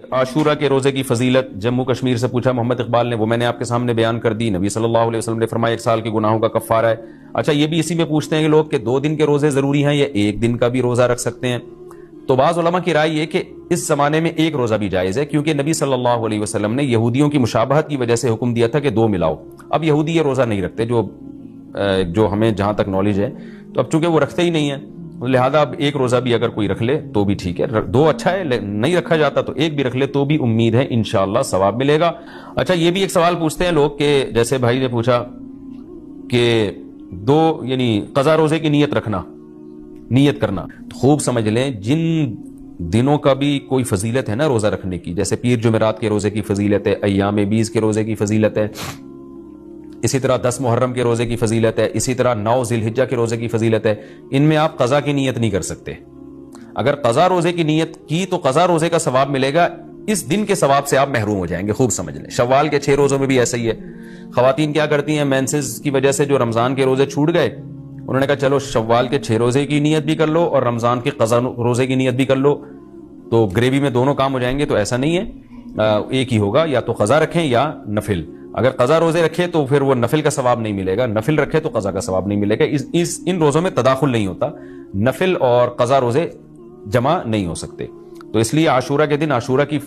عاشورہ کے روزے کی فضیلت جموں کشمیر سے پوچھا محمد اقبال نے، وہ میں نے آپ کے سامنے بیان کر دی۔ نبی صلی اللہ علیہ وسلم نے فرمایا 1 سال کے گناہوں کا کفارہ ہے۔ اچھا یہ بھی اسی میں پوچھتے ہیں کہ لوگ کہ 2 دن کے روزے ضروری ہیں یا 1 دن کا بھی روزہ رکھ سکتے ہیں؟ تو بعض علماء کی رائے یہ کہ اس زمانے میں 1 روزہ بھی جائز ہے، کیونکہ نبی صلی اللہ علیہ وسلم نے یہودیوں کی مشابہت کی وجہ سے حکم دیا تھا کہ 2 ملاؤ۔ اب یہودی یہ روزہ نہیں رکھتے، جو ہمیں جہاں تک نالج ہے، تو اب چونکہ وہ رکھتے ہی نہیں ہیں، لہذا اب 1 روزہ بھی اگر کوئی رکھ لے تو بھی ٹھیک ہے، 2 اچھا ہے، نہیں رکھا جاتا تو 1 بھی رکھ لے تو بھی امید ہے انشاءاللہ ثواب ملے گا۔ اچھا یہ بھی ایک سوال پوچھتے ہیں لوگ کہ جیسے بھائی نے پوچھا کہ 2 یعنی قضا روزے کی نیت کرنا، تو خوب سمجھ لیں جن دنوں کا بھی کوئی فضیلت ہے نا روزہ رکھنے کی، جیسے پیر جمعرات کے روزے کی فضیلت ہے، ایام 20 کے روزے کی فضیلت ہے، اسی طرح 10 محرم کے روزے کی فضیلت ہے، اسی طرح 9 ذی الحجہ کے روزے کی فضیلت ہے، ان میں آپ قضا کی نیت نہیں کر سکتے۔ اگر قضا روزے کی نیت کی تو قضا روزے کا ثواب ملے گا، اس دن کے ثواب سے آپ محروم ہو جائیں گے، خوب سمجھ لیں۔ شوال کے 6 روزوں میں بھی ایسا ہی ہے۔ خواتین کیا کرتی ہیں، مینسز کی وجہ سے جو رمضان کے روزے چھوٹ گئے، انہوں نے کہا چلو شوال کے 6 روزے کی نیت بھی کر لو اور رمضان کے قضا روزے کی نیت بھی کر لو، تو گریوی میں دونوں کام ہو جائیں گے۔ تو ایسا نہیں ہے، ایک ہی ہوگا، یا تو قضا رکھیں یا نفل۔ اگر قضا روزے رکھے تو پھر وہ نفل کا ثواب نہیں ملے گا، نفل رکھے تو قضا کا ثواب نہیں ملے گا۔ ان روزوں میں تداخل نہیں ہوتا، نفل اور قضا روزے جمع نہیں ہو سکتے، تو اس لیے عاشورہ کے دن عاشورہ کی